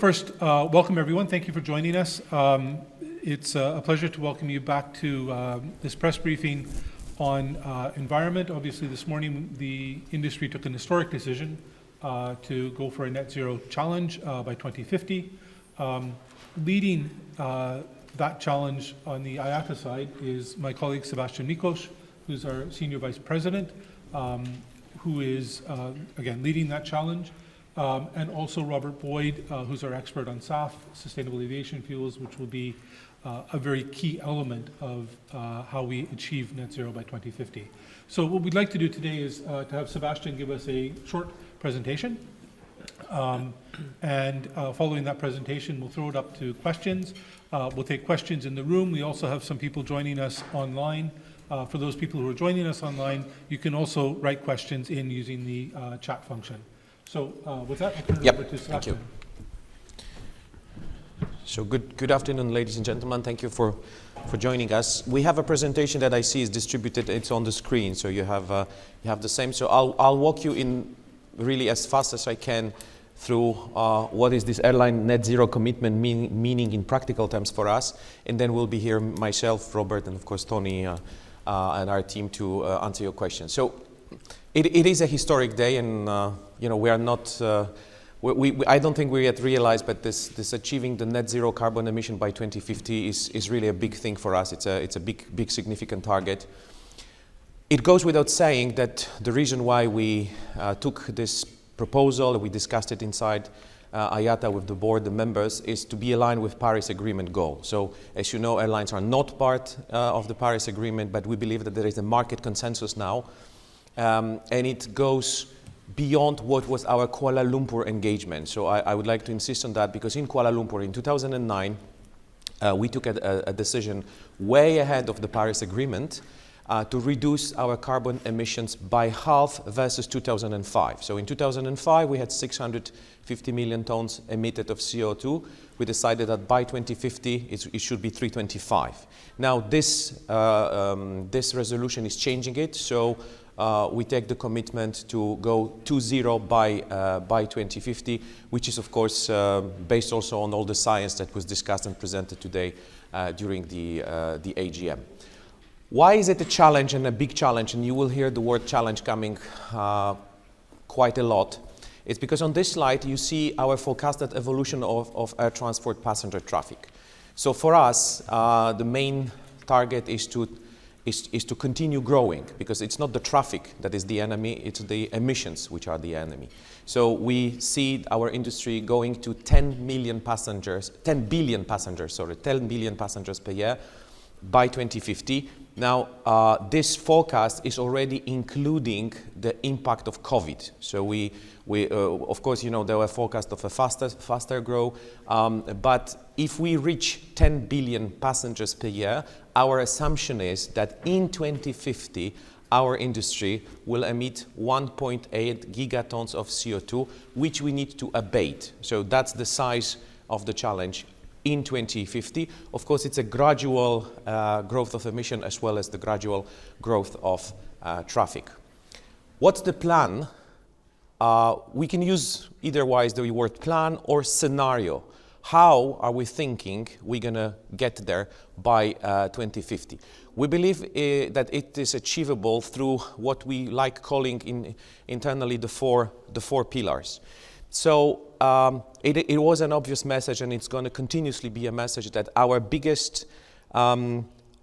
first, welcome everyone. Thank you for joining us. It's a pleasure to welcome you back to this press briefing on environment. Obviously, this morning the industry took an historic decision to go for a net zero challenge by 2050. Leading that challenge on the IATA side is my colleague Sebastien Mikosz, who's our Senior Vice President, who is, again, leading that challenge. And also Robert Boyd, who's our expert on SAF, Sustainable Aviation Fuels, which will be a very key element of how we achieve net zero by 2050. So what we'd like to do today is to have Sebastien give us a short presentation. And following that presentation, we'll throw it up to questions. We'll take questions in the room. We also have some people joining us online. For those people who are joining us online, you can also write questions in using the chat function. So with that, I'll turn it over to Sebastien. Thank you. So good afternoon, ladies and gentlemen. Thank you for joining us. We have a presentation that I see is distributed. It's on the screen, so you have the same. So I'll walk you in really as fast as I can through what is this airline net zero commitment meaning in practical terms for us, and then we'll be here, myself, Robert, and of course Tony, and our team to answer your questions. So it is a historic day, and we are not. I don't think we yet realize, but this achieving the net zero carbon emission by 2050 is really a big thing for us. It's a big significant target. It goes without saying that the reason why we took this proposal, we discussed it inside IATA with the board, the members, is to be aligned with Paris Agreement goal. So, as you know, airlines are not part of the Paris Agreement, but we believe that there is a market consensus now, and it goes beyond what was our Kuala Lumpur engagement. So I would like to insist on that, because in Kuala Lumpur in 2009, we took a decision way ahead of the Paris Agreement to reduce our carbon emissions by half versus 2005. So in 2005, we had 650 million tons emitted of CO2. We decided that by 2050, it should be 325. Now this resolution is changing it. So we take the commitment to go to zero by 2050, which is of course based also on all the science that was discussed and presented today during the AGM. Why is it a challenge and a big challenge? And you will hear the word challenge coming quite a lot. It's because on this slide you see our forecasted evolution of air transport passenger traffic. So for us, the main target is to continue growing, because it's not the traffic that is the enemy, it's the emissions which are the enemy. So we see our industry going to 10 billion passengers per year by 2050. Now, this forecast is already including the impact of COVID. So we of course, there were forecasts of a faster growth, but if we reach 10 billion passengers per year, our assumption is that in 2050, our industry will emit 1.8 gigatons of CO2, which we need to abate. So that's the size of the challenge in 2050. Of course, it's a gradual growth of emission as well as the gradual growth of traffic. What's the plan? We can use either wise the word plan or scenario. How are we thinking we're going to get there by 2050? We believe that it is achievable through what we like calling internally the four pillars. So it was an obvious message, and it's going to continuously be a message that our biggest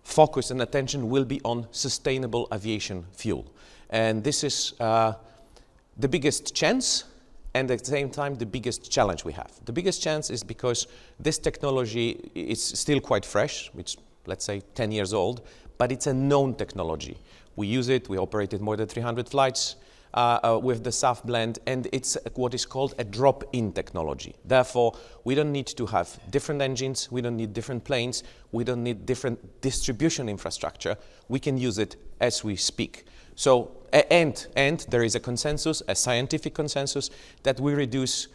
focus and attention will be on sustainable aviation fuel. And this is the biggest chance, and at the same time the biggest challenge we have. The biggest chance is because this technology is still quite fresh. It's, let's say, 10 years old, but it's a known technology. We use it, we operated more than 300 flights with the SAF blend, and it's what is called a drop-in technology. Therefore, we don't need to have different engines, we don't need different planes, we don't need different distribution infrastructure. We can use it as we speak. So, and there is a consensus, a scientific consensus, that we reduce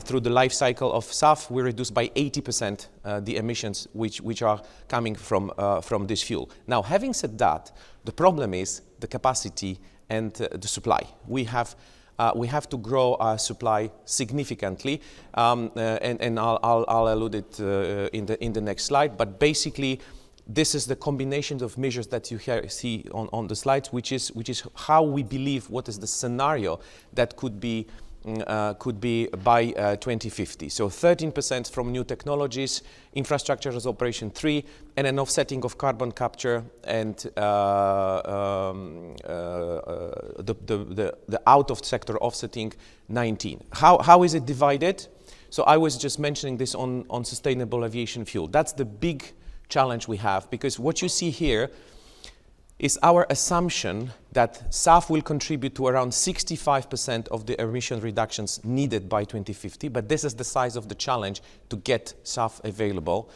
through the life cycle of SAF, we reduce by 80% the emissions which are coming from this fuel. Now, having said that, the problem is the capacity and the supply. We have we have to grow our supply significantly, and I'll allude it in the next slide. But basically, this is the combination of measures that you see on the slides, which is how we believe what is the scenario that could be by 2050. So 13% from new technologies, infrastructure as operation 3, and an offsetting of carbon capture and the out of sector offsetting 19. How is it divided? So I was just mentioning this on sustainable aviation fuel. That's the big challenge we have, because what you see here is our assumption that SAF will contribute to around 65% of the emission reductions needed by 2050, but this is the size of the challenge to get SAF available.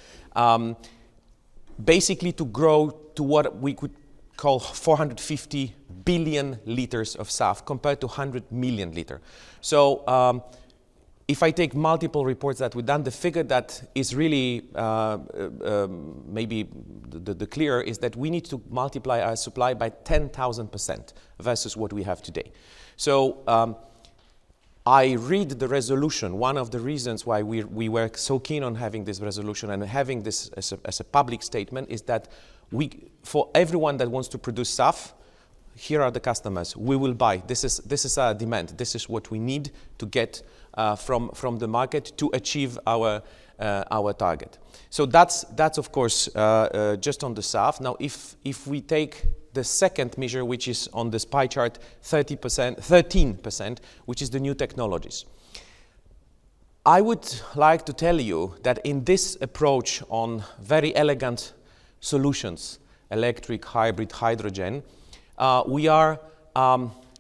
Basically to grow to what we could call 450 billion liters of SAF compared to 100 million liter. So if I take multiple reports that we've done, the figure that is really maybe the clearer is that we need to multiply our supply by 10,000% versus what we have today. So I read the resolution. One of the reasons why we were so keen on having this resolution and having this as a public statement is that for everyone that wants to produce SAF, here are the customers. We will buy. This is our demand. This is what we need to get from the market to achieve our target. So that's of course just on the SAF. Now, if we take the second measure, which is on this pie chart, 13%, which is the new technologies. I would like to tell you that in this approach on very elegant solutions, electric, hybrid, hydrogen, we are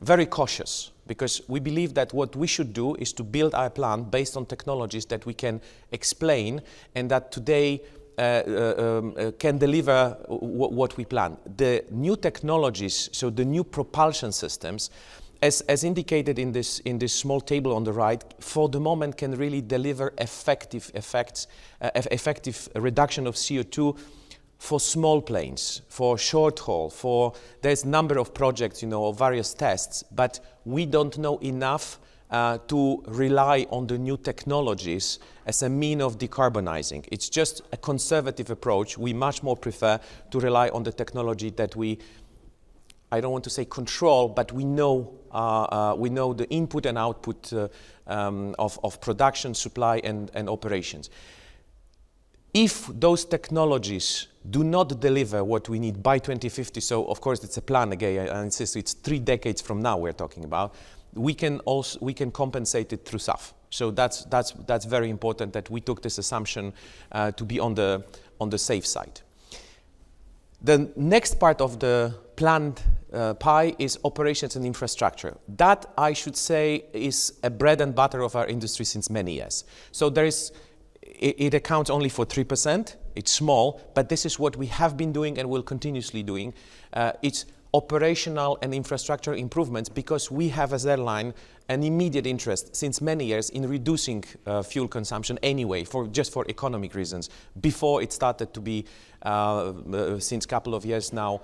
very cautious, because we believe that what we should do is to build our plan based on technologies that we can explain and that today can deliver what we plan. The new technologies, so the new propulsion systems, as indicated in this small table on the right, for the moment can really deliver effective reduction of CO2 for small planes, for short haul, there's a number of projects, various tests, but we don't know enough to rely on the new technologies as a mean of decarbonizing. It's just a conservative approach. We much more prefer to rely on the technology that I don't want to say control, but we know the input and output of production, supply, and operations. If those technologies do not deliver what we need by 2050, so of course it's a plan again, I insist it's 3 decades from now we're talking about, we can compensate it through SAF. So that's very important that we took this assumption to be on the safe side. The next part of the planned pie is operations and infrastructure. That, I should say, is a bread and butter of our industry since many years. So it accounts only for 3%. It's small, but this is what we have been doing and will continuously doing. It's operational and infrastructure improvements, because we have as airline an immediate interest since many years in reducing fuel consumption anyway, just for economic reasons, before it started to be, since a couple of years now,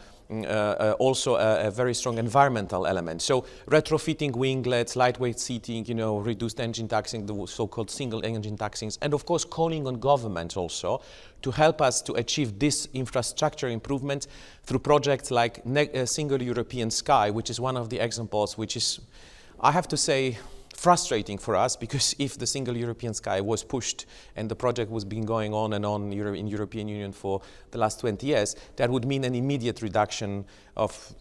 also a very strong environmental element. So retrofitting winglets, lightweight seating, reduced engine taxing, the so-called single engine taxings, and of course calling on governments also to help us to achieve this infrastructure improvement through projects like Single European Sky, which is one of the examples which is, I have to say, frustrating for us, because if the Single European Sky was pushed and the project was been going on and on in European Union for the last 20 years, that would mean an immediate reduction of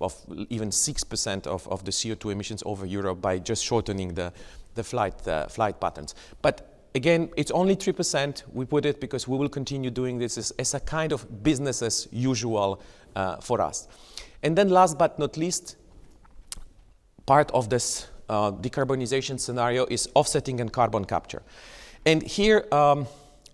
even 6% of the CO2 emissions over Europe by just shortening the flight patterns. But again, it's only 3%. We put it because we will continue doing this as a kind of business as usual for us. And then last but not least, part of this decarbonization scenario is offsetting and carbon capture. And here,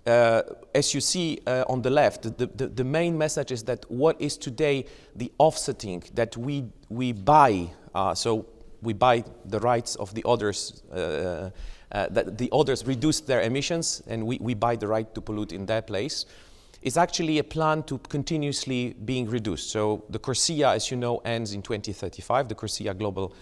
as you see on the left, the main message is that what is today the offsetting that we buy, so we buy the rights of the others, that the others reduce their emissions and we buy the right to pollute in their place, is actually a plan to continuously being reduced. So the CORSIA, as you know, ends in 2035, the CORSIA global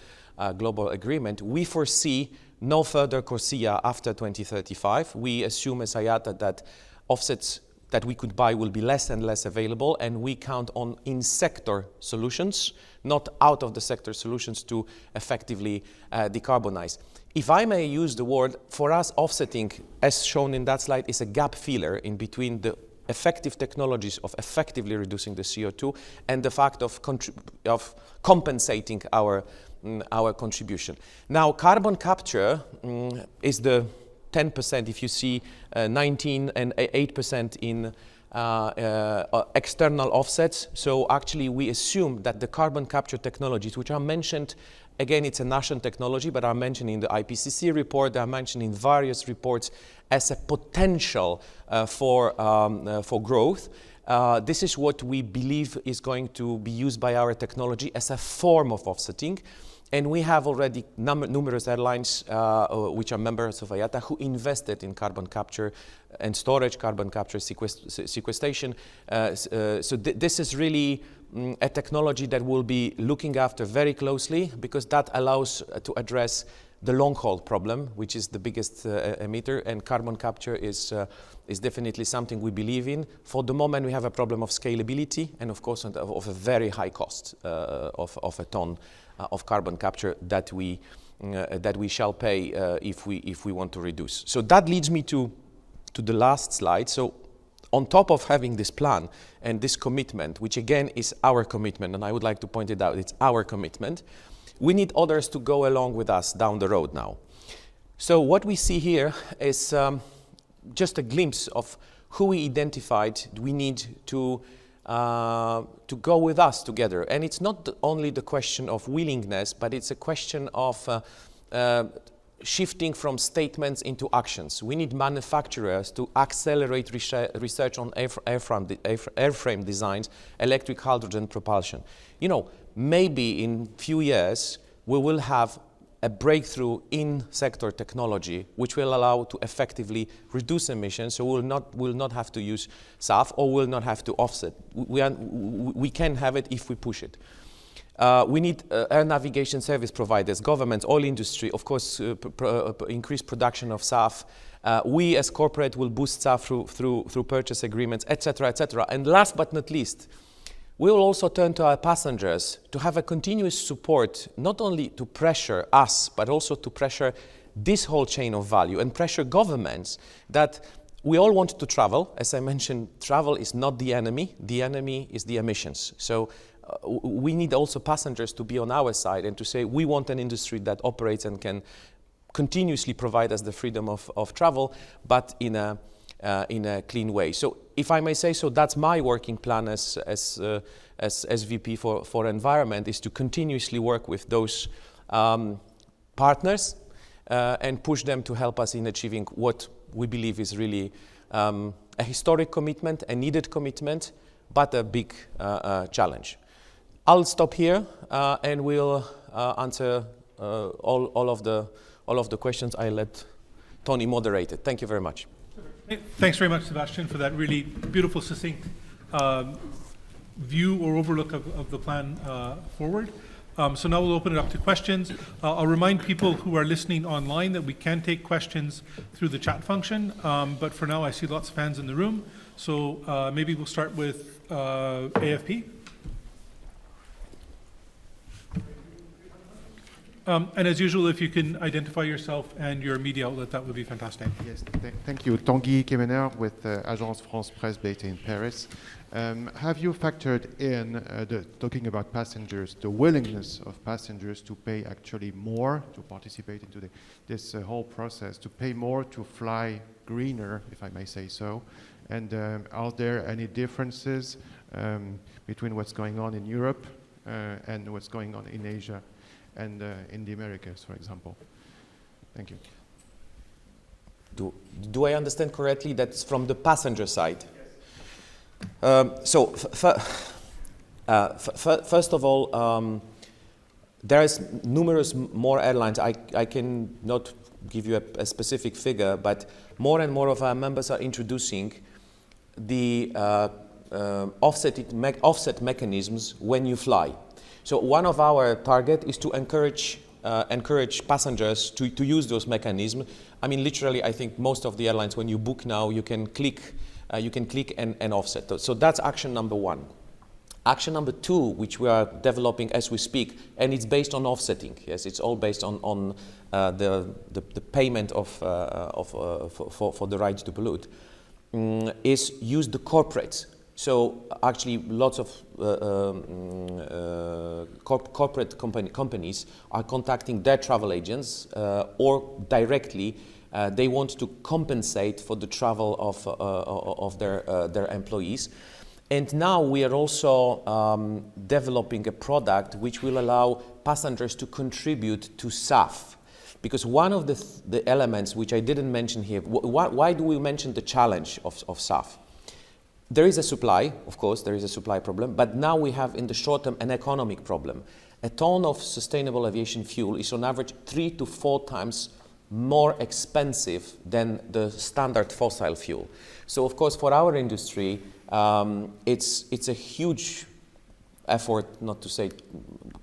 global agreement, we foresee no further CORSIA after 2035. We assume as IATA that offsets that we could buy will be less and less available, and we count on in-sector solutions, not out-of-the-sector solutions to effectively decarbonize. If I may use the word, for us offsetting, as shown in that slide, is a gap filler in between the effective technologies of effectively reducing the CO2 and the fact of compensating our contribution. Now, carbon capture is the 10%, if you see 19 and 8% in external offsets. So actually we assume that the carbon capture technologies, which are mentioned, again, it's a national technology, but are mentioned in the IPCC report, they are mentioned in various reports as a potential for growth. This is what we believe is going to be used by our technology as a form of offsetting. And we have already numerous airlines which are members of IATA who invested in carbon capture and storage, carbon capture sequestration. So this is really a technology that we'll be looking after very closely, because that allows to address the long-haul problem, which is the biggest emitter, and carbon capture is definitely something we believe in. For the moment, we have a problem of scalability and, of course, of a very high cost of a ton of carbon capture that we shall pay if we want to reduce. So that leads me to the last slide. So on top of having this plan and this commitment, which again is our commitment, and I would like to point it out, it's our commitment, we need others to go along with us down the road now. So what we see here is just a glimpse of who we identified we need to go with us together. And it's not only the question of willingness, but it's a question of shifting from statements into actions. We need manufacturers to accelerate research on airframe designs, electric hydrogen propulsion. You know, maybe in few years we will have a breakthrough in sector technology which will allow to effectively reduce emissions, so we'll not have to use SAF or we'll not have to offset. We can have it if we push it. We need air navigation service providers, governments, oil industry, of course, increase production of SAF. We as corporate will boost SAF through purchase agreements, etc., etc. And last but not least, we will also turn to our passengers to have a continuous support, not only to pressure us, but also to pressure this whole chain of value and pressure governments that we all want to travel. As I mentioned, travel is not the enemy is the emissions. So we need also passengers to be on our side and to say we want an industry that operates and can continuously provide us the freedom of travel, but in a clean way. So if I may say so, that's my working plan as VP for Environment, is to continuously work with those partners and push them to help us in achieving what we believe is really a historic commitment, a needed commitment, but a big challenge. I'll stop here and we'll answer all of the questions. I let Tony moderate it. Thank you very much. Thanks very much, Sebastien, for that really beautiful, succinct view or overlook of the plan forward. So now we'll open it up to questions. I'll remind people who are listening online that we can take questions through the chat function, but for now I see lots of hands in the room. So maybe we'll start with AFP. And as usual, if you can identify yourself and your media outlet, that would be fantastic. Yes, thank you. Tanguy Kemener with Agence France Presse based in Paris. Have you factored in, talking about passengers, the willingness of passengers to pay actually more, to participate into this whole process, to pay more to fly greener, if I may say so? And are there any differences between what's going on in Europe and what's going on in Asia and in the Americas, for example? Thank you. Do I understand correctly that's from the passenger side? So first of all, there is numerous more airlines. I can not give you a specific figure, but more and more of our members are introducing the offset mechanisms when you fly. So one of our target is to encourage encourage passengers to use those mechanisms. I mean, literally, I think most of the airlines, when you book now, you can click and offset. So that's action number one. Action number two, which we are developing as we speak, and it's based on offsetting. Yes, it's all based on the payment for the right to pollute. Is use the corporates. So actually, lots of corporate companies are contacting their travel agents or directly. They want to compensate for the travel of their employees. And now we are also developing a product which will allow passengers to contribute to SAF. Because one of the elements which I didn't mention here, why do we mention the challenge of SAF? There is a supply, of course, there is a supply problem, but now we have in the short term an economic problem. A ton of sustainable aviation fuel is on average 3 to 4 times more expensive than the standard fossil fuel. So of course for our industry, it's a huge effort, not to say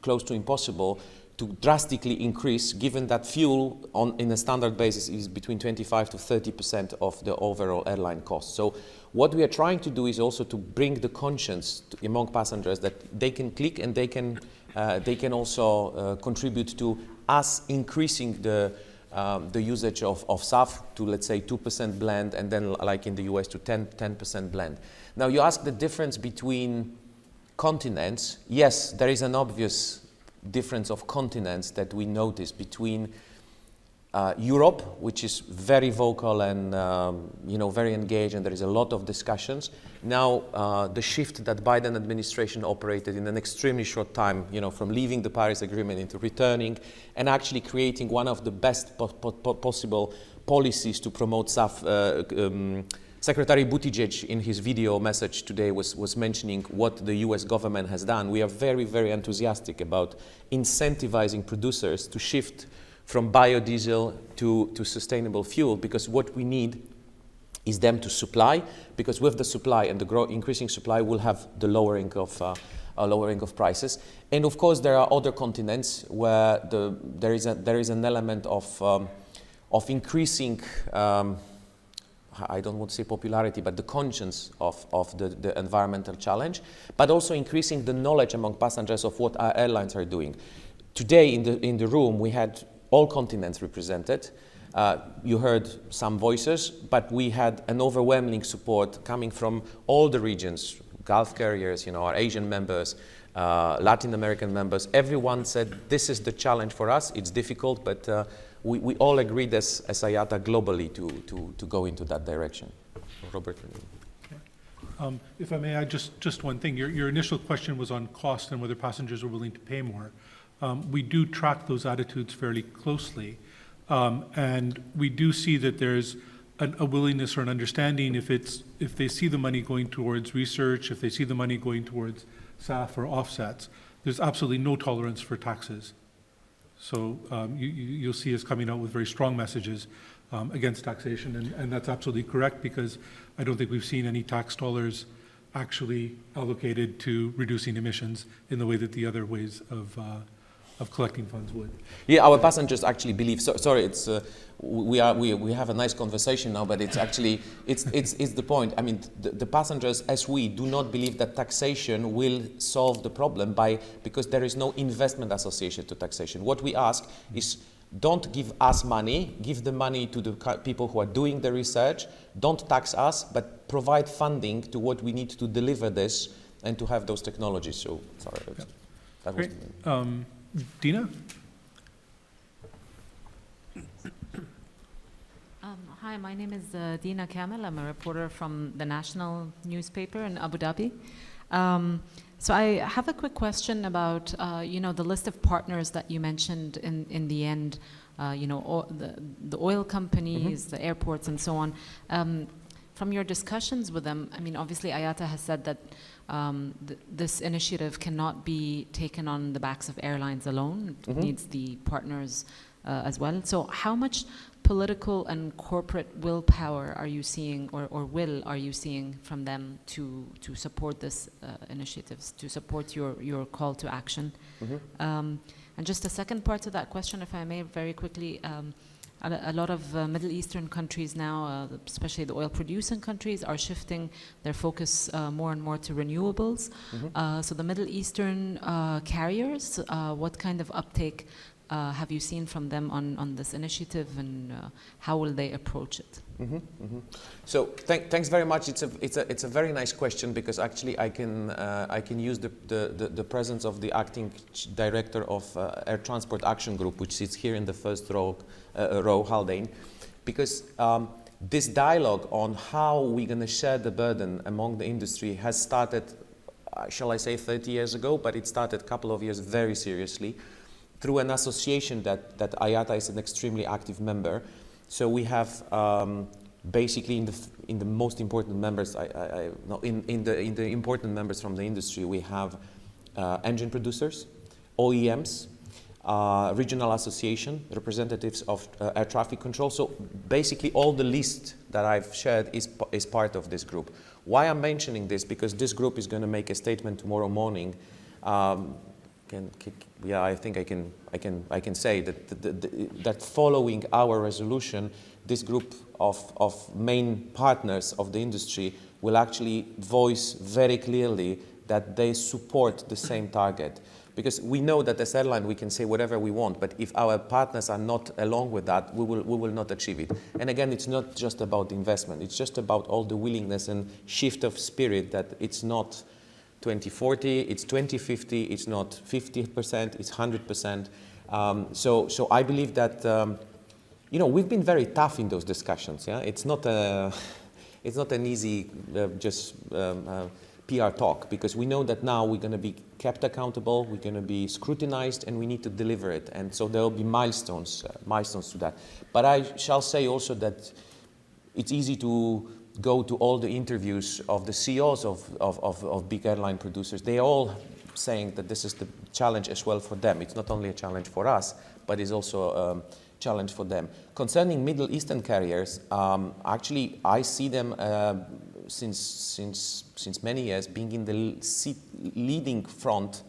close to impossible, to drastically increase, given that fuel in a standard basis is between 25 to 30% of the overall airline cost. So what we are trying to do is also to bring the conscience among passengers that they can click and they can also contribute to us increasing the usage of SAF to, let's say, 2% blend, and then like in the US to 10% blend. Now you ask the difference between continents. Yes, there is an obvious difference of continents that we notice between Europe, which is very vocal and very engaged, and there is a lot of discussions. Now the shift that Biden administration operated in an extremely short time, from leaving the Paris Agreement into returning, and actually creating one of the best possible policies to promote SAF. Secretary Buttigieg, in his video message today, was mentioning what the US government has done. We are very, very enthusiastic about incentivizing producers to shift from biodiesel to sustainable fuel, because what we need is them to supply, because with the supply and the increasing supply, we'll have the lowering of prices. And of course, there are other continents where there is an element of increasing. I don't want to say popularity, but the conscience of the environmental challenge, but also increasing the knowledge among passengers of what our airlines are doing. Today in the room, we had all continents represented. You heard some voices, but we had an overwhelming support coming from all the regions, Gulf carriers, our Asian members, Latin American members. Everyone said, this is the challenge for us. It's difficult, but we all agreed as IATA globally to go into that direction. Robert? Okay. If I may add just one thing. Your initial question was on cost and whether passengers are willing to pay more. We do track those attitudes fairly closely, and we do see that there's a willingness or an understanding if they see the money going towards research, if they see the money going towards SAF or offsets. There's absolutely no tolerance for taxes. So you'll see us coming out with very strong messages against taxation, and that's absolutely correct, because I don't think we've seen any tax dollars actually allocated to reducing emissions in the way that the other ways of collecting funds would. Yeah, our passengers actually believe. Sorry, it's we have a nice conversation now, but it's actually it's the point. I mean, the passengers, as we, do not believe that taxation will solve the problem because there is no investment associated to taxation. What we ask is, don't give us money, give the money to the people who are doing the research. Don't tax us, but provide funding to what we need to deliver this and to have those technologies. So sorry, Yeah. that Great. was. Dina? Hi, my name is Dina Kamel. I'm a reporter from the national newspaper in Abu Dhabi. So I have a quick question about, the list of partners that you mentioned in the end, the oil companies, the airports, and so on. From your discussions with them, I mean, obviously IATA has said that this initiative cannot be taken on the backs of airlines alone. It needs the partners as well. So how much political and corporate willpower are you seeing, or will are you seeing from them to support this initiatives, to support your call to action? And just a second part to that question, if I may, very quickly. A lot of Middle Eastern countries now, especially the oil-producing countries, are shifting their focus more and more to renewables. So the Middle Eastern carriers, what kind of uptake have you seen from them on this initiative, and how will they approach it? So thanks very much. It's a very nice question, because actually I can use the presence of the acting director of Air Transport Action Group, which sits here in the first row, Haldane, because this dialogue on how we're going to share the burden among the industry has started, shall I say, 30 years ago, but it started a couple of years very seriously through an association that IATA is an extremely active member. So we have basically in the most important members, in the important members from the industry, we have engine producers, OEMs, regional association, representatives of air traffic control. So basically all the list that I've shared is part of this group. Why I'm mentioning this? Because this group is going to make a statement tomorrow morning. I think I can say that following our resolution, this group of main partners of the industry will actually voice very clearly that they support the same target. Because we know that as airline we can say whatever we want, but if our partners are not along with that, we will not achieve it. And again, it's not just about investment, it's just about all the willingness and shift of spirit, that it's not 2040, it's 2050, it's not 50%, it's 100%. So I believe that we've been very tough in those discussions. Yeah, it's not an easy PR talk, because we know that now we're going to be kept accountable, we're going to be scrutinized, and we need to deliver it. And so there will be milestones to that. But I shall say also that it's easy to go to all the interviews of the CEOs of big airline producers. They are all saying that this is the challenge as well for them. It's not only a challenge for us, but it's also a challenge for them. Concerning Middle Eastern carriers, actually I see them since many years being in the leading front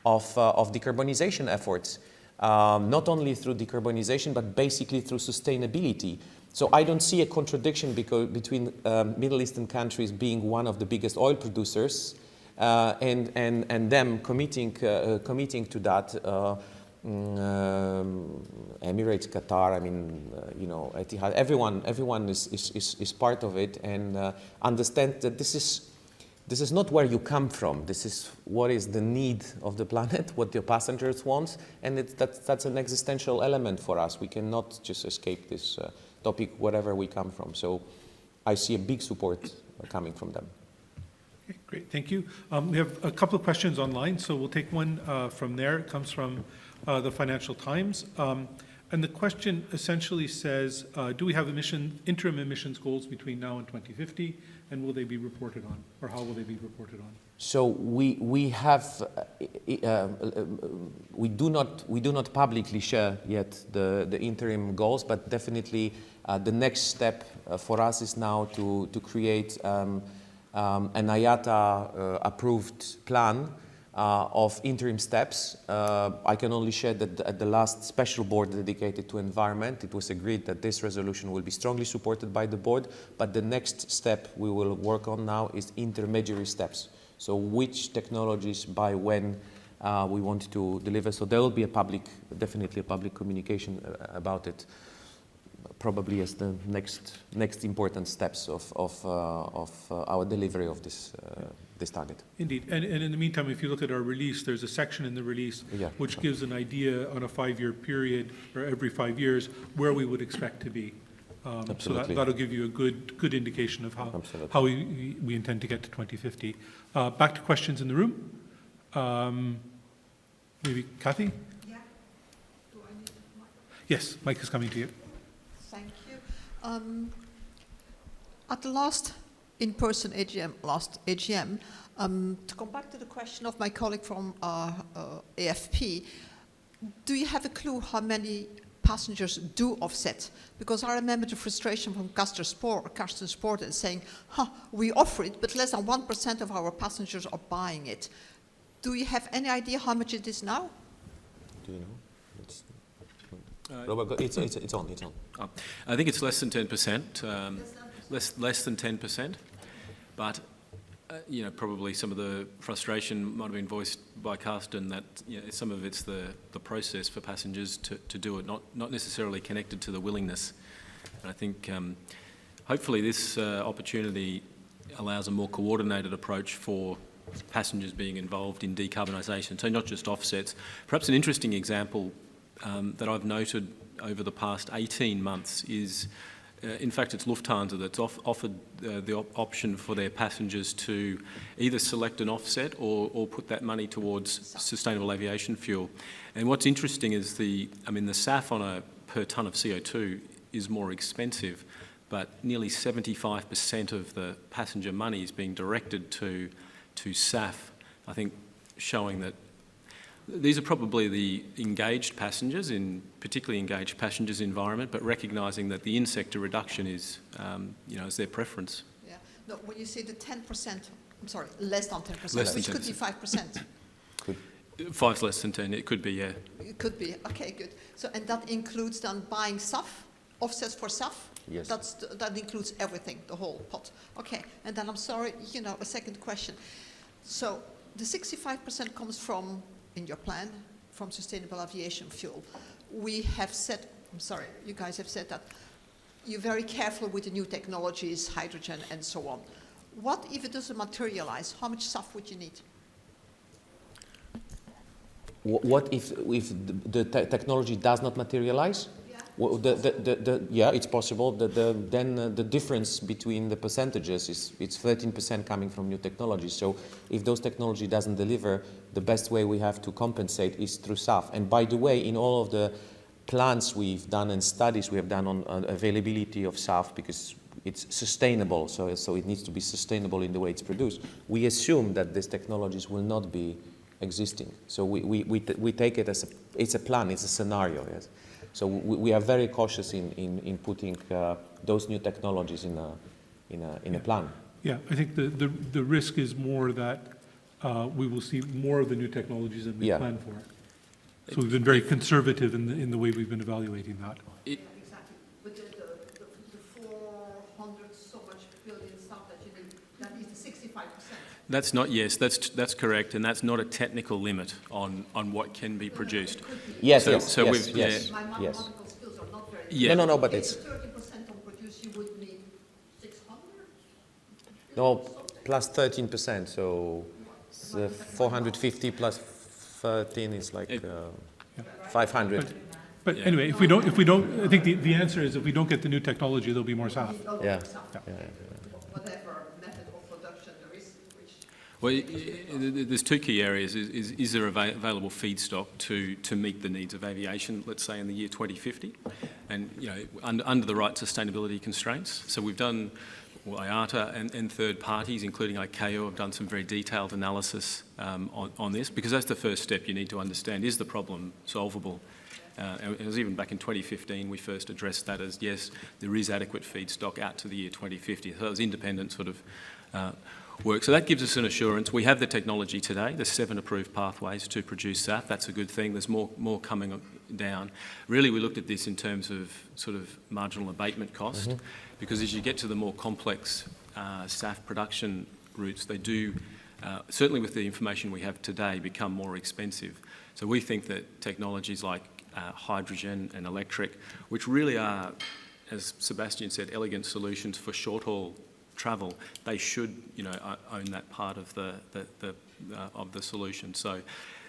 of decarbonization efforts, not only through decarbonization, but basically through sustainability. So I don't see a contradiction between Middle Eastern countries being one of the biggest oil producers and them committing to that. Emirates, Qatar, Etihad, everyone is part of it, and understand that this is not where you come from. This is what is the need of the planet, what your passengers want, and that's an existential element for us. We cannot just escape this topic wherever we come from. So I see a big support coming from them. Okay, great, thank you. We have a couple of questions online, so we'll take one from there. It comes from the Financial Times. And the question essentially says, do we have interim emissions goals between now and 2050, and will they be reported on, or how will they be reported on? So we have we do not publicly share yet the interim goals, but definitely the next step for us is now to create an IATA approved plan of interim steps. I can only share that at the last special board dedicated to environment, it was agreed that this resolution will be strongly supported by the board, but the next step we will work on now is intermediary steps. So which technologies, by when we want to deliver. So there will be definitely a public communication about it, probably as the next important steps of our delivery of this target. Indeed, and in the meantime, if you look at our release, there's a section in the release which gives an idea on a 5-year period, or every 5 years, where we would expect to be. So that'll give you a good indication of how we intend to get to 2050. Back to questions in the room. Maybe Kathy? Yeah. Do I need a mic? Yes, mic is coming to you. Thank you. At the last in-person AGM, to come back to the question of my colleague from AFP, do you have a clue how many passengers do offset? Because I remember the frustration from Carsten Sport saying, we offer it, but less than 1% of our passengers are buying it. Do you have any idea how much it is now? Do you know? It's, Robert, it's on. I think it's less than 10%, less than 10%, but probably some of the frustration might have been voiced by Carsten that some of it's the process for passengers to do it, not necessarily connected to the willingness. And I think hopefully this opportunity allows a more coordinated approach for passengers being involved in decarbonisation, so not just offsets. Perhaps an interesting example that I've noted over the past 18 months is, in fact, it's Lufthansa that's offered the option for their passengers to either select an offset or put that money towards sustainable aviation fuel. And what's interesting is the SAF on a per tonne of CO2 is more expensive, but nearly 75% of the passenger money is being directed to SAF, I think, showing that these are probably the engaged passengers, particularly engaged passengers environment, but recognising that the in-sector reduction is, is their preference. Yeah. No, when you say the 10%, I'm sorry, less than 10%, Less than which 10%. could be 5%. 5's less than 10, it could be, yeah. It could be. Okay, good. So, and that includes then buying SAF, offsets for SAF? Yes. That includes everything, the whole pot. Okay, and then I'm sorry, a second question. So the 65% comes from, in your plan, from sustainable aviation fuel. We have said, I'm sorry, you guys have said that you're very careful with the new technologies, hydrogen and so on. What if it doesn't materialize? How much SAF would you need? What if the technology does not materialize? Yeah. Well, yeah, it's possible. Then the difference between the percentages is it's 13% coming from new technologies. So if those technology doesn't deliver, the best way we have to compensate is through SAF. And by the way, in all of the plans we've done and studies we have done on availability of SAF, because it's sustainable, so it needs to be sustainable in the way it's produced, we assume that these technologies will not be existing. So we take it as it's a plan, it's a scenario, yes. So we are very cautious in putting those new technologies in a plan. Yeah, I think the risk is more that we will see more of the new technologies than we Yeah. planned for. So we've been very conservative in the way we've been evaluating that. Yeah, exactly. But the 400 so much billion SAF that you need, that is the 65%. That's not, yes, that's correct, and that's not a technical limit on what can be produced. Yes, So- yes, so yes, we've- yes, My yes. mathematical skills are not very good. Yeah. No, but If it's 30% on produce, you would need 600? no plus 13%. So it's, 450 plus 13 is like 500. But Yeah. anyway, if we don't, I think the answer is if we don't get the new technology, there'll be more SAF. Yeah. Whatever method of production there is, which Well, there's two key areas. Is there available feedstock to meet the needs of aviation, let's say in the year 2050, and under the right sustainability constraints? So we've done, IATA and third parties, including ICAO, have done some very detailed analysis on this, because that's the first step. You need to understand, is the problem solvable? And it was even back in 2015 we first addressed that as, yes, there is adequate feedstock out to the year 2050. So it was independent sort of work. So that gives us an assurance. We have the technology today. There's 7 approved pathways to produce SAF. That's a good thing. There's more coming down. Really, we looked at this in terms of sort of marginal abatement cost, because as you get to the more complex SAF production routes, they do, certainly with the information we have today, become more expensive. So we think that technologies like hydrogen and electric, which really are, as Sebastien said, elegant solutions for short-haul travel, they should, own that part of the solution. So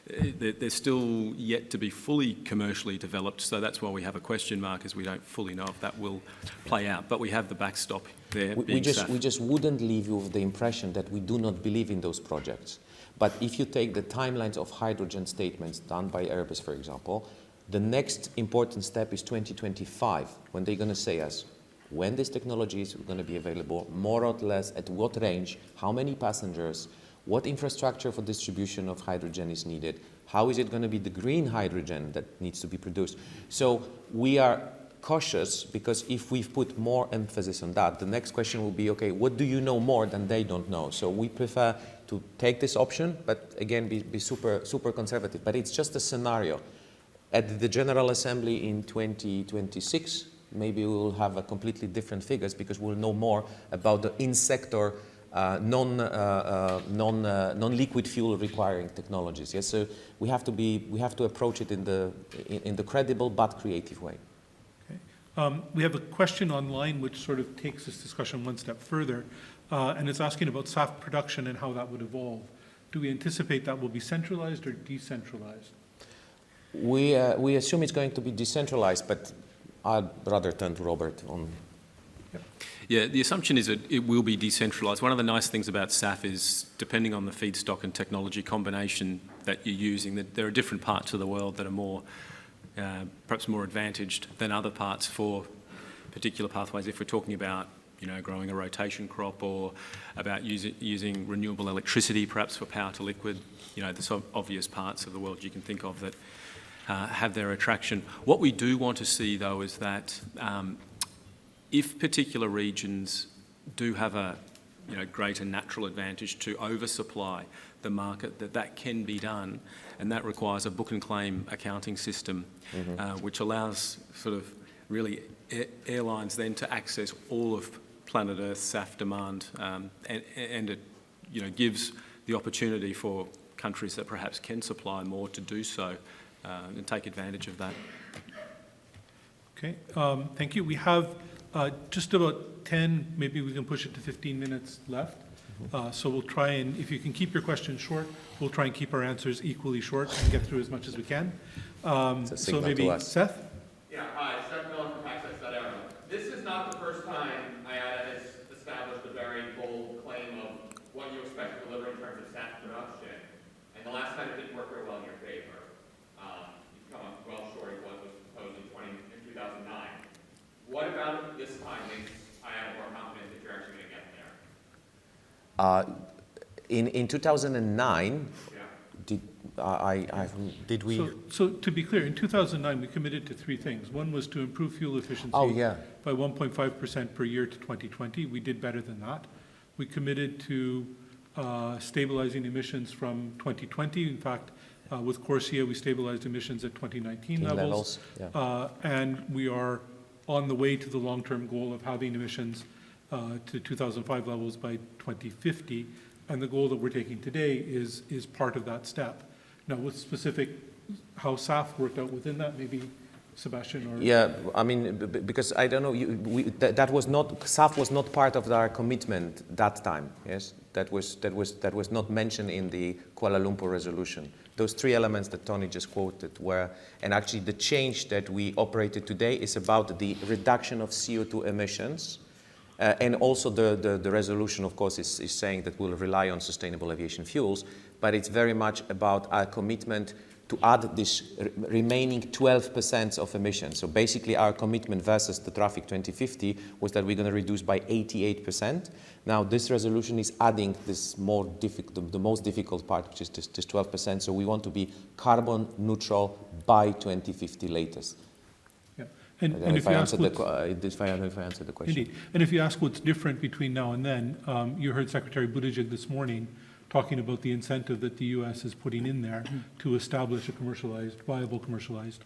they're still yet to be fully commercially developed. So that's why we have a question mark, as we don't fully know if that will play out. But we have the backstop there. We just wouldn't leave you with the impression that we do not believe in those projects. But if you take the timelines of hydrogen statements done by Airbus, for example, the next important step is 2025, when they're going to say us when this technology is going to be available, more or less at what range, how many passengers, what infrastructure for distribution of hydrogen is needed, how is it going to be the green hydrogen that needs to be produced. So we are cautious, because if we've put more emphasis on that, the next question will be, okay, what do you know more than they don't know? So we prefer to take this option, but again, be super conservative. But it's just a scenario. At the General Assembly in 2026, maybe we will have a completely different figures because we'll know more about the in-sector non-liquid fuel requiring technologies. Yes, so we have to approach it in the credible but creative way. Okay. We have a question online which sort of takes this discussion one step further, and it's asking about SAF production and how that would evolve. Do we anticipate that will be centralized or decentralized? We assume it's going to be decentralized, but I'd rather turn to Robert on. Yeah, the assumption is that it will be decentralised. One of the nice things about SAF is, depending on the feedstock and technology combination that you're using, that there are different parts of the world that are more, perhaps more advantaged than other parts for particular pathways. If we're talking about, growing a rotation crop, or about using renewable electricity, perhaps for power to liquid, there's obvious parts of the world you can think of that have their attraction. What we do want to see, though, is that if particular regions do have a greater natural advantage to oversupply the market, that can be done, and that requires a book and claim accounting system, which allows sort of really airlines then to access all of planet Earth's SAF demand, and it gives the opportunity for countries that perhaps can supply more to do so and take advantage of that. Okay, thank you. We have just about 10, maybe we can push it to 15 minutes left. So we'll try and, if you can keep your questions short, we'll try and keep our answers equally short and get through as much as we can. So maybe Seth? Yeah, hi, Seth Miller from atn.aero. This is not the first time IATA has established a very bold claim of what you expect to deliver in terms of SAF production. And the last time it didn't work very well in your favor. You've come up well short of what was proposed in 2009. What about this time makes IATA more confident that you're actually going to get there? In 2009, did we? So to be clear, in 2009, we committed to three things. One was to improve fuel efficiency by 1.5% per year to 2020. We did better than that. We committed to stabilizing emissions from 2020. In fact, with Corsia, we stabilized emissions at 2019 levels. And we are on the way to the long-term goal of having emissions to 2005 levels by 2050. And the goal that we're taking today is part of that step. Now, with specific how SAF worked out within that, maybe Sebastien or... Yeah, I mean, because I don't know, that was not, SAF was not part of our commitment that time, yes? That was not mentioned in the Kuala Lumpur resolution. Those three elements that Tony just quoted were, and actually the change that we operated today is about the reduction of CO2 emissions. And also the resolution, of course, is saying that we'll rely on sustainable aviation fuels, but it's very much about our commitment to add this remaining 12% of emissions. So basically our commitment versus the Traffic 2050 was that we're going to reduce by 88%. Now this resolution is adding this more difficult, the most difficult part, which is this 12%. So we want to be carbon neutral by 2050 latest. And if you ask if I answered the question. Indeed. And if you ask what's different between now and then, you heard Secretary Buttigieg this morning talking about the incentive that the U.S. is putting in there to establish a viable commercialized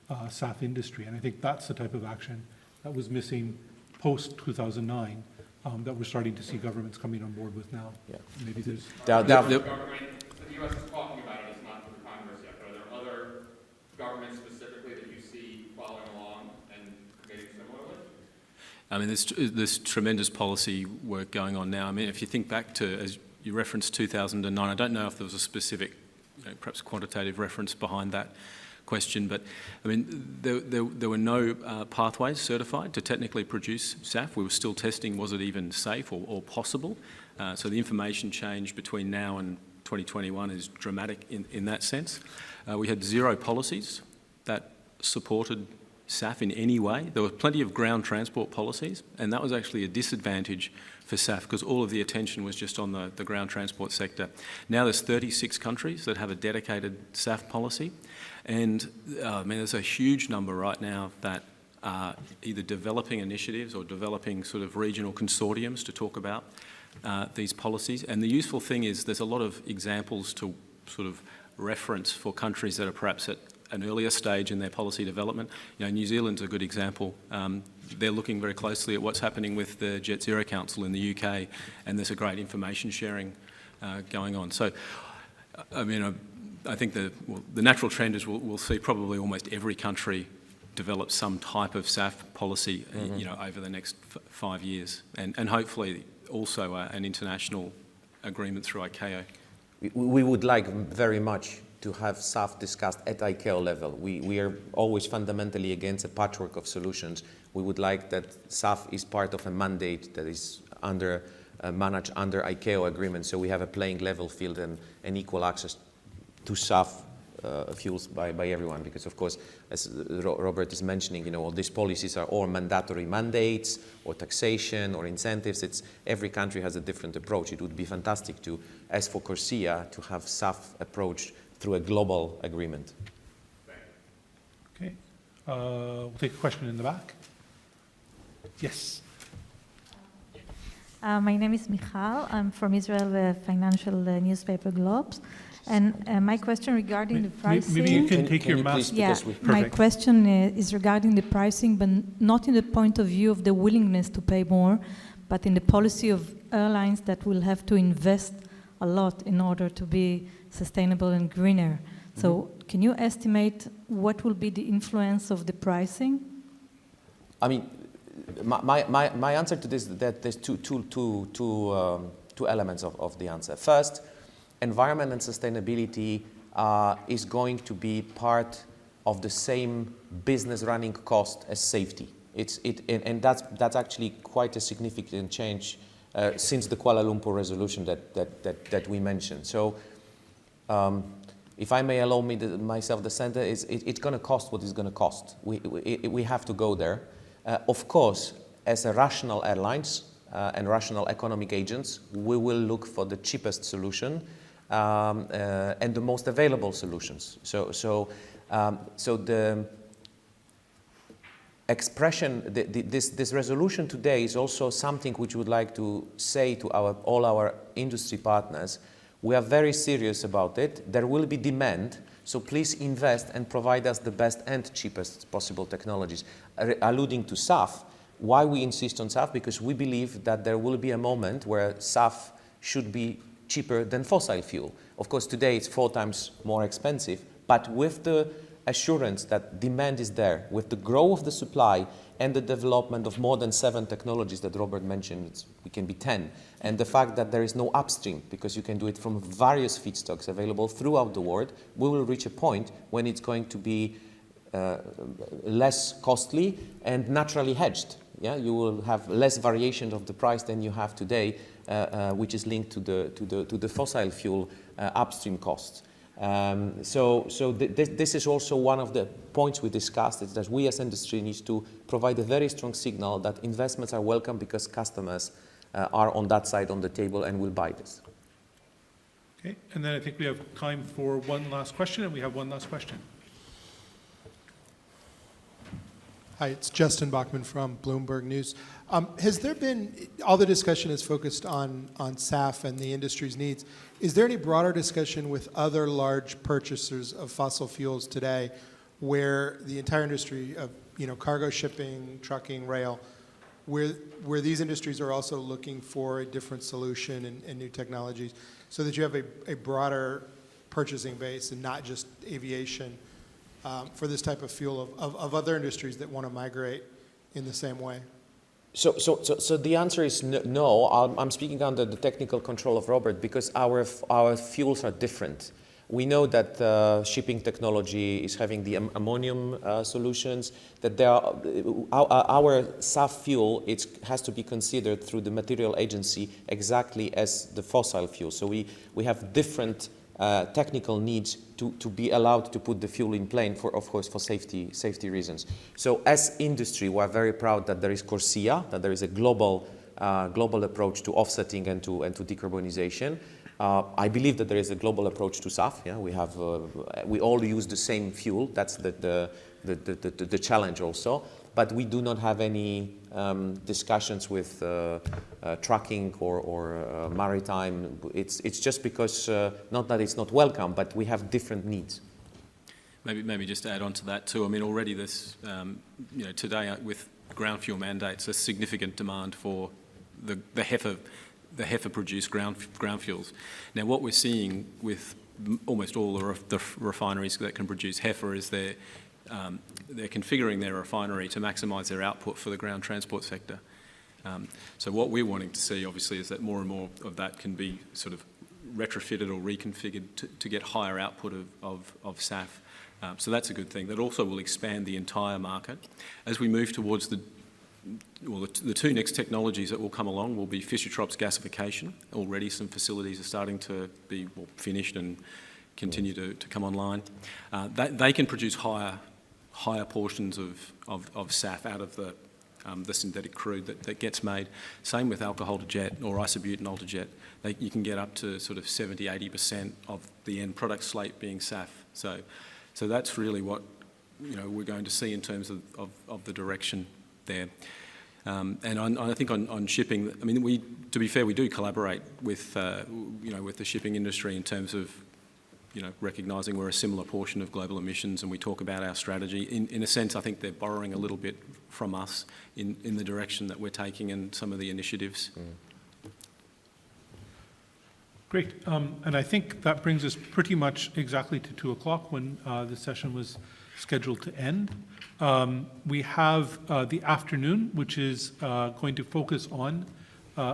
SAF industry. And I think that's the type of action that was missing post-2009 that we're starting to see governments coming on board with now. Yeah. Maybe there's... The U.S. is talking about it, it's not through Congress yet, but are there other governments specifically that you see following along and behaving similarly? I mean, there's tremendous policy work going on now. I mean, if you think back to, as you referenced 2009, I don't know if there was a specific, perhaps quantitative reference behind that question, but I mean, there were no pathways certified to technically produce SAF. We were still testing, was it even safe or possible? So the information change between now and 2021 is dramatic in that sense. We had zero policies that supported SAF in any way. There were plenty of ground transport policies, and that was actually a disadvantage for SAF because all of the attention was just on the ground transport sector. Now there's 36 countries that have a dedicated SAF policy, and I mean, there's a huge number right now that are either developing initiatives or developing sort of regional consortiums to talk about these policies. And the useful thing is there's a lot of examples to sort of reference for countries that are perhaps at an earlier stage in their policy development. You know, New Zealand's a good example. They're looking very closely at what's happening with the Jet Zero Council in the UK, and there's a great information sharing going on. So, I mean, I think the natural trend is we'll see probably almost every country develop some type of SAF policy, you know, over the next 5 years, and hopefully also an international agreement through ICAO. We would like very much to have SAF discussed at ICAO level. We are always fundamentally against a patchwork of solutions. We would like that SAF is part of a mandate that is managed under ICAO agreement, so we have a playing level field and equal access to SAF fuels by everyone. Because of course, as Robert is mentioning, you know, all these policies are all mandatory mandates or taxation or incentives. Every country has a different approach. It would be fantastic to, as for CORSIA, to have SAF approached through a global agreement. Okay. We'll take a question in the back. Yes. My name is Michal. I'm from Israel financial newspaper Globes. And my question regarding the pricing... Maybe you can take your mask. Yeah, my question is regarding the pricing, but not in the point of view of the willingness to pay more, but in the policy of airlines that will have to invest a lot in order to be sustainable and greener. So can you estimate what will be the influence of the pricing? I mean, my answer to this is that there's two elements of the answer. First, environment and sustainability is going to be part of the same business running cost as safety. And that's actually quite a significant change since the Kuala Lumpur resolution that we mentioned. So, if I may allow myself the center, it's going to cost what it's going to cost. We have to go there. Of course, as a rational airlines and rational economic agents, we will look for the cheapest solution and the most available solutions. So the expression, this resolution today is also something which we would like to say to all our industry partners. We are very serious about it. There will be demand, so please invest and provide us the best and cheapest possible technologies. Alluding to SAF, why we insist on SAF? Because we believe that there will be a moment where SAF should be cheaper than fossil fuel. Of course, today it's 4 times more expensive, but with the assurance that demand is there, with the growth of the supply and the development of more than 7 technologies that Robert mentioned, it can be 10, and the fact that there is no upstream, because you can do it from various feedstocks available throughout the world, we will reach a point when it's going to be less costly and naturally hedged. Yeah, you will have less variation of the price than you have today, which is linked to the fossil fuel upstream costs. This is also one of the points we discussed, is that we as industry need to provide a very strong signal that investments are welcome because customers are on that side on the table and will buy this. Okay, and then I think we have time for one last question, and we have one last question. Hi, it's Justin Bachman from Bloomberg News. Has there been, all the discussion is focused on SAF and the industry's needs. Is there any broader discussion with other large purchasers of fossil fuels today where the entire industry of cargo shipping, trucking, rail, where these industries are also looking for a different solution and new technologies so that you have a broader purchasing base and not just aviation for this type of fuel of other industries that want to migrate in the same way? So the answer is no. I'm speaking under the technical control of Robert because our fuels are different. We know that shipping technology is having the ammonium solutions, that our SAF fuel has to be considered through the material agency exactly as the fossil fuel. So we have different technical needs to be allowed to put the fuel in plane, of course, for safety reasons. So as industry, we are very proud that there is CORSIA, that there is a global approach to offsetting and to decarbonization. I believe that there is a global approach to SAF. Yeah, we all use the same fuel. That's the challenge also. But we do not have any discussions with trucking or maritime. It's just because, not that it's not welcome, but we have different needs. Maybe just to add on to that too. I mean, already this, today with ground fuel mandates, there's significant demand for the heifer produced ground fuels. Now, what we're seeing with almost all the refineries that can produce heifer is they're configuring their refinery to maximise their output for the ground transport sector. So what we're wanting to see, obviously, is that more and more of that can be sort of retrofitted or reconfigured to get higher output of SAF. So that's a good thing. That also will expand the entire market. As we move towards the two next technologies that will come along will be Fischer-Tropsch gasification. Already some facilities are starting to be finished and continue to come online. They can produce higher portions of SAF out of the synthetic crude that gets made. Same with alcohol to jet or isobutanol to jet. You can get up to sort of 70-80% of the end product slate being SAF. So that's really what we're going to see in terms of the direction there. And I think on shipping, I mean, to be fair, we do collaborate with the shipping industry in terms of recognising we're a similar portion of global emissions, and we talk about our strategy. In a sense, I think they're borrowing a little bit from us in the direction that we're taking and some of the initiatives. Great. And I think that brings us pretty much exactly to 2 o'clock when the session was scheduled to end. We have the afternoon, which is going to focus on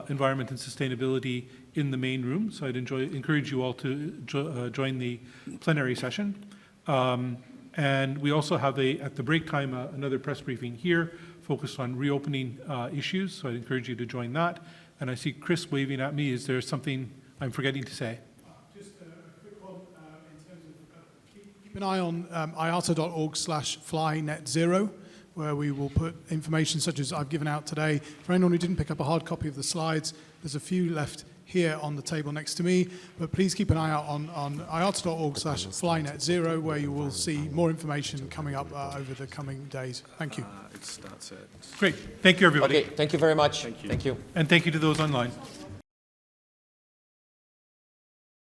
environment and sustainability in the main room. So I'd encourage you all to join the plenary session. And we also have at the break time, another press briefing here focused on reopening issues. So I'd encourage you to join that. And I see Chris waving at me. Is there something I'm forgetting to say? Just a quick one in terms of keep an eye on IATA.org/fly-net-zero, where we will put information such as I've given out today. For anyone who didn't pick up a hard copy of the slides, there's a few left here on the table next to me, but please keep an eye out on IATA.org/fly-net-zero, where you will see more information coming up over the coming days. Thank you. It starts at... Great. Thank you, everybody. Okay, thank you very much. Thank you. Thank you. And thank you to those online.